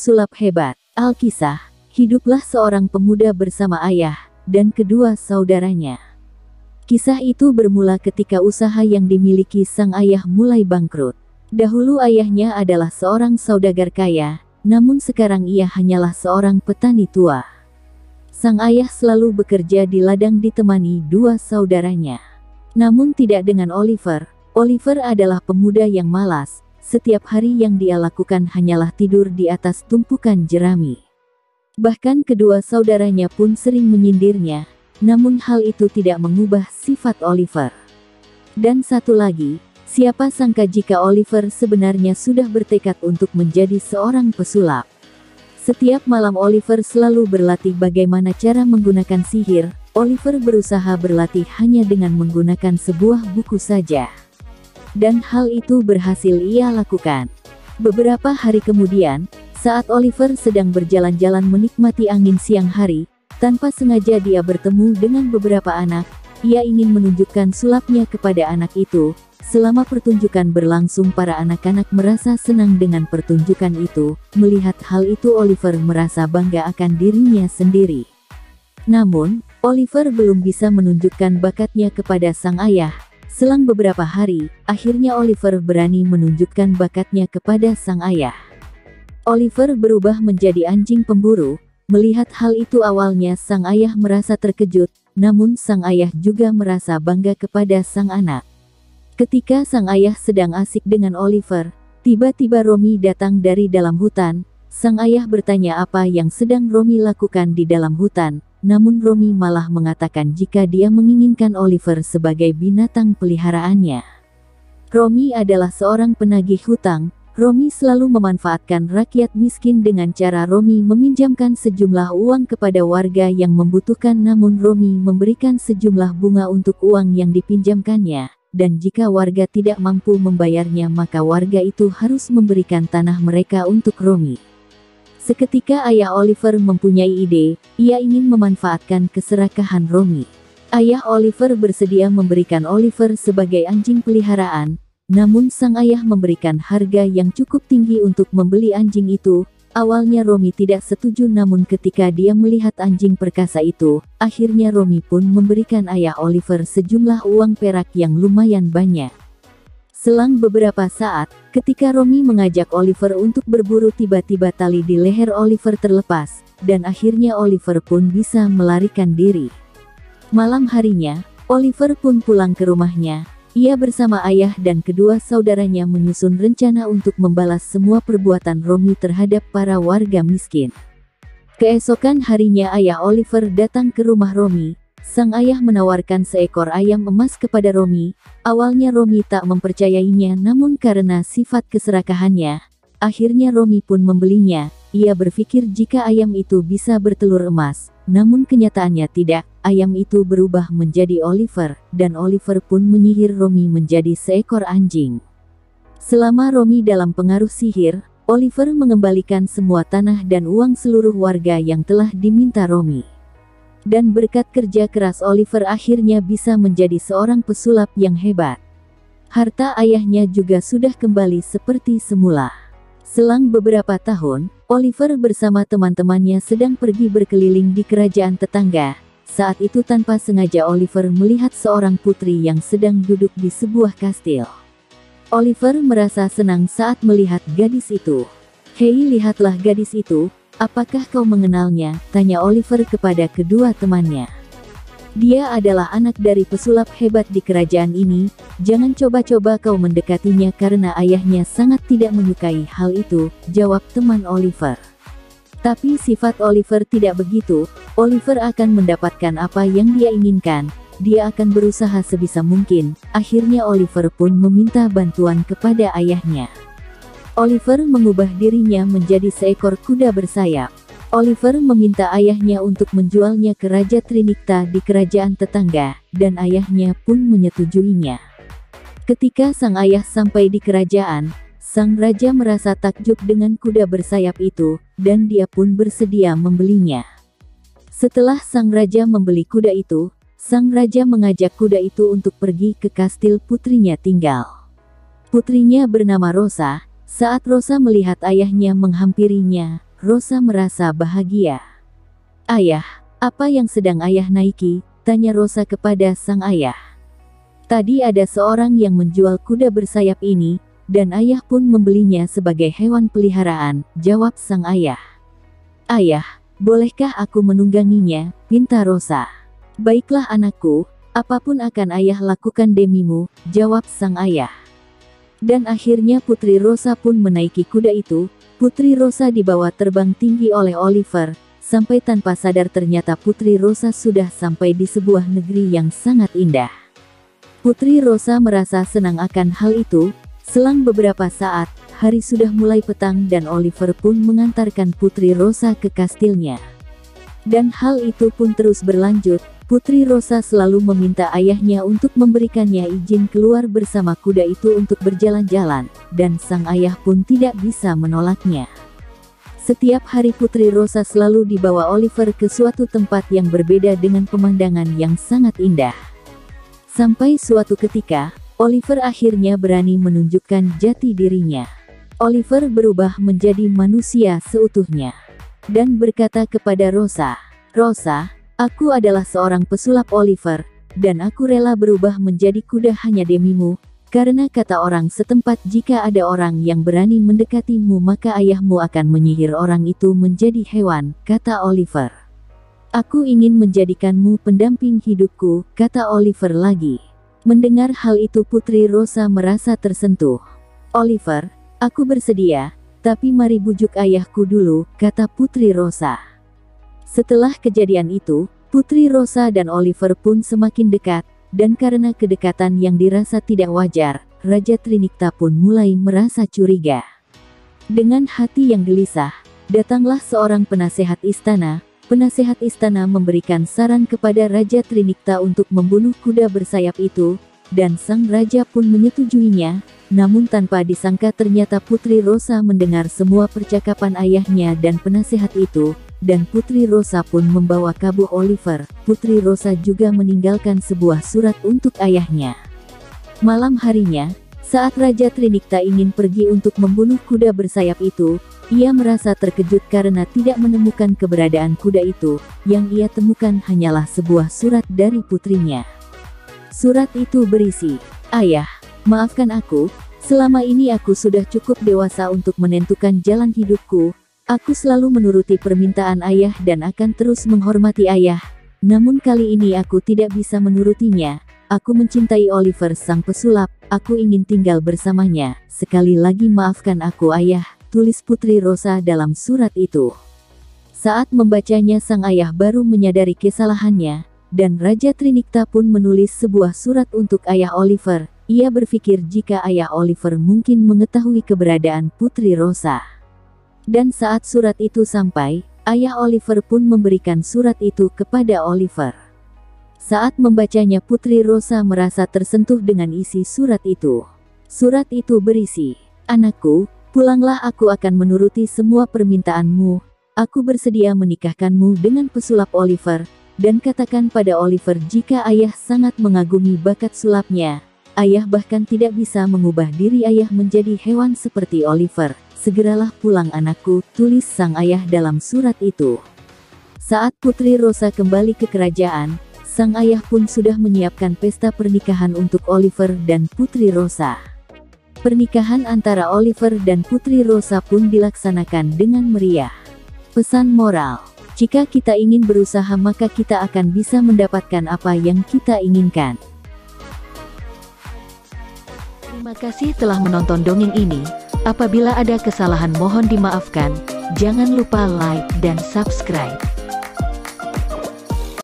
pesulap hebat. Alkisah, hiduplah seorang pemuda bersama ayah dan kedua saudaranya. Kisah itu bermula ketika usaha yang dimiliki sang ayah mulai bangkrut. Dahulu ayahnya adalah seorang saudagar kaya, namun sekarang ia hanyalah seorang petani tua. Sang ayah selalu bekerja di ladang ditemani dua saudaranya. Namun tidak dengan Oliver. Oliver adalah pemuda yang malas. Setiap hari yang dia lakukan hanyalah tidur di atas tumpukan jerami. Bahkan kedua saudaranya pun sering menyindirnya, namun hal itu tidak mengubah sifat Oliver. Dan satu lagi, siapa sangka jika Oliver sebenarnya sudah bertekad untuk menjadi seorang pesulap. Setiap malam Oliver selalu berlatih bagaimana cara menggunakan sihir. Oliver berusaha berlatih hanya dengan menggunakan sebuah buku saja. Dan hal itu berhasil ia lakukan. Beberapa hari kemudian, saat Oliver sedang berjalan-jalan menikmati angin siang hari, tanpa sengaja dia bertemu dengan beberapa anak. Ia ingin menunjukkan sulapnya kepada anak itu. Selama pertunjukan berlangsung, para anak-anak merasa senang dengan pertunjukan itu. Melihat hal itu, Oliver merasa bangga akan dirinya sendiri. Namun, Oliver belum bisa menunjukkan bakatnya kepada sang ayah. Selang beberapa hari, akhirnya Oliver berani menunjukkan bakatnya kepada sang ayah. Oliver berubah menjadi anjing pemburu. Melihat hal itu awalnya sang ayah merasa terkejut, namun sang ayah juga merasa bangga kepada sang anak. Ketika sang ayah sedang asik dengan Oliver, tiba-tiba Romy datang dari dalam hutan. Sang ayah bertanya apa yang sedang Romy lakukan di dalam hutan. Namun Romy malah mengatakan jika dia menginginkan Oliver sebagai binatang peliharaannya. Romy adalah seorang penagih hutang. Romy selalu memanfaatkan rakyat miskin dengan cara Romy meminjamkan sejumlah uang kepada warga yang membutuhkan, namun Romy memberikan sejumlah bunga untuk uang yang dipinjamkannya. Dan jika warga tidak mampu membayarnya, maka warga itu harus memberikan tanah mereka untuk Romy. Seketika ayah Oliver mempunyai ide, ia ingin memanfaatkan keserakahan Romy. Ayah Oliver bersedia memberikan Oliver sebagai anjing peliharaan, namun sang ayah memberikan harga yang cukup tinggi untuk membeli anjing itu. Awalnya Romy tidak setuju, namun ketika dia melihat anjing perkasa itu, akhirnya Romy pun memberikan ayah Oliver sejumlah uang perak yang lumayan banyak. Selang beberapa saat, ketika Romy mengajak Oliver untuk berburu, tiba-tiba tali di leher Oliver terlepas, dan akhirnya Oliver pun bisa melarikan diri. Malam harinya, Oliver pun pulang ke rumahnya. Ia bersama ayah dan kedua saudaranya menyusun rencana untuk membalas semua perbuatan Romy terhadap para warga miskin. Keesokan harinya ayah Oliver datang ke rumah Romy. Sang ayah menawarkan seekor ayam emas kepada Romy. Awalnya Romy tak mempercayainya, namun karena sifat keserakahannya, akhirnya Romy pun membelinya. Ia berpikir jika ayam itu bisa bertelur emas, namun kenyataannya tidak. Ayam itu berubah menjadi Oliver, dan Oliver pun menyihir Romy menjadi seekor anjing. Selama Romy dalam pengaruh sihir, Oliver mengembalikan semua tanah dan uang seluruh warga yang telah diminta Romy. Dan berkat kerja keras Oliver akhirnya bisa menjadi seorang pesulap yang hebat. Harta ayahnya juga sudah kembali seperti semula. Selang beberapa tahun, Oliver bersama teman-temannya sedang pergi berkeliling di kerajaan tetangga. Saat itu tanpa sengaja Oliver melihat seorang putri yang sedang duduk di sebuah kastil. Oliver merasa senang saat melihat gadis itu. "Hei, lihatlah gadis itu. Apakah kau mengenalnya?" tanya Oliver kepada kedua temannya. "Dia adalah anak dari pesulap hebat di kerajaan ini. Jangan coba-coba kau mendekatinya karena ayahnya sangat tidak menyukai hal itu," jawab teman Oliver. Tapi sifat Oliver tidak begitu. Oliver akan mendapatkan apa yang dia inginkan. Dia akan berusaha sebisa mungkin. Akhirnya Oliver pun meminta bantuan kepada ayahnya. Oliver mengubah dirinya menjadi seekor kuda bersayap. Oliver meminta ayahnya untuk menjualnya ke Raja Trinikta di kerajaan tetangga, dan ayahnya pun menyetujuinya. Ketika sang ayah sampai di kerajaan, sang raja merasa takjub dengan kuda bersayap itu, dan dia pun bersedia membelinya. Setelah sang raja membeli kuda itu, sang raja mengajak kuda itu untuk pergi ke kastil putrinya tinggal. Putrinya bernama Rosa. Saat Rosa melihat ayahnya menghampirinya, Rosa merasa bahagia. "Ayah, apa yang sedang ayah naiki?" tanya Rosa kepada sang ayah. "Tadi ada seorang yang menjual kuda bersayap ini, dan ayah pun membelinya sebagai hewan peliharaan," jawab sang ayah. "Ayah, bolehkah aku menungganginya?" pinta Rosa. "Baiklah anakku, apapun akan ayah lakukan demimu," jawab sang ayah. Dan akhirnya Putri Rosa pun menaiki kuda itu. Putri Rosa dibawa terbang tinggi oleh Oliver, sampai tanpa sadar ternyata Putri Rosa sudah sampai di sebuah negeri yang sangat indah. Putri Rosa merasa senang akan hal itu. Selang beberapa saat, hari sudah mulai petang dan Oliver pun mengantarkan Putri Rosa ke kastilnya. Dan hal itu pun terus berlanjut. Putri Rosa selalu meminta ayahnya untuk memberikannya izin keluar bersama kuda itu untuk berjalan-jalan, dan sang ayah pun tidak bisa menolaknya. Setiap hari Putri Rosa selalu dibawa Oliver ke suatu tempat yang berbeda dengan pemandangan yang sangat indah. Sampai suatu ketika, Oliver akhirnya berani menunjukkan jati dirinya. Oliver berubah menjadi manusia seutuhnya, dan berkata kepada Rosa, "Rosa, aku adalah seorang pesulap Oliver, dan aku rela berubah menjadi kuda hanya demimu, karena kata orang setempat jika ada orang yang berani mendekatimu maka ayahmu akan menyihir orang itu menjadi hewan," kata Oliver. "Aku ingin menjadikanmu pendamping hidupku," kata Oliver lagi. Mendengar hal itu Putri Rosa merasa tersentuh. "Oliver, aku bersedia, tapi mari bujuk ayahku dulu," kata Putri Rosa. Setelah kejadian itu, Putri Rosa dan Oliver pun semakin dekat, dan karena kedekatan yang dirasa tidak wajar, Raja Trinikta pun mulai merasa curiga. Dengan hati yang gelisah, datanglah seorang penasehat istana. Penasehat istana memberikan saran kepada Raja Trinikta untuk membunuh kuda bersayap itu, dan sang raja pun menyetujuinya. Namun tanpa disangka ternyata Putri Rosa mendengar semua percakapan ayahnya dan penasehat itu, dan Putri Rosa pun membawa kabur Oliver. Putri Rosa juga meninggalkan sebuah surat untuk ayahnya. Malam harinya, saat Raja Trinikta ingin pergi untuk membunuh kuda bersayap itu, ia merasa terkejut karena tidak menemukan keberadaan kuda itu. Yang ia temukan hanyalah sebuah surat dari putrinya. Surat itu berisi, "Ayah, maafkan aku, selama ini aku sudah cukup dewasa untuk menentukan jalan hidupku. Aku selalu menuruti permintaan ayah dan akan terus menghormati ayah. Namun kali ini aku tidak bisa menurutinya. Aku mencintai Oliver sang pesulap, aku ingin tinggal bersamanya. Sekali lagi maafkan aku ayah," tulis Putri Rosa dalam surat itu. Saat membacanya sang ayah baru menyadari kesalahannya, dan Raja Trinikta pun menulis sebuah surat untuk ayah Oliver. Ia berpikir jika ayah Oliver mungkin mengetahui keberadaan Putri Rosa. Dan saat surat itu sampai, ayah Oliver pun memberikan surat itu kepada Oliver. Saat membacanya Putri Rosa merasa tersentuh dengan isi surat itu. Surat itu berisi, "Anakku, pulanglah, aku akan menuruti semua permintaanmu. Aku bersedia menikahkanmu dengan pesulap Oliver, dan katakan pada Oliver jika ayah sangat mengagumi bakat sulapnya. Ayah bahkan tidak bisa mengubah diri ayah menjadi hewan seperti Oliver. Segeralah pulang anakku," tulis sang ayah dalam surat itu. Saat Putri Rosa kembali ke kerajaan, sang ayah pun sudah menyiapkan pesta pernikahan untuk Oliver dan Putri Rosa. Pernikahan antara Oliver dan Putri Rosa pun dilaksanakan dengan meriah. Pesan moral: jika kita ingin berusaha maka kita akan bisa mendapatkan apa yang kita inginkan. Terima kasih telah menonton dongeng ini. Apabila ada kesalahan mohon dimaafkan. Jangan lupa like dan subscribe.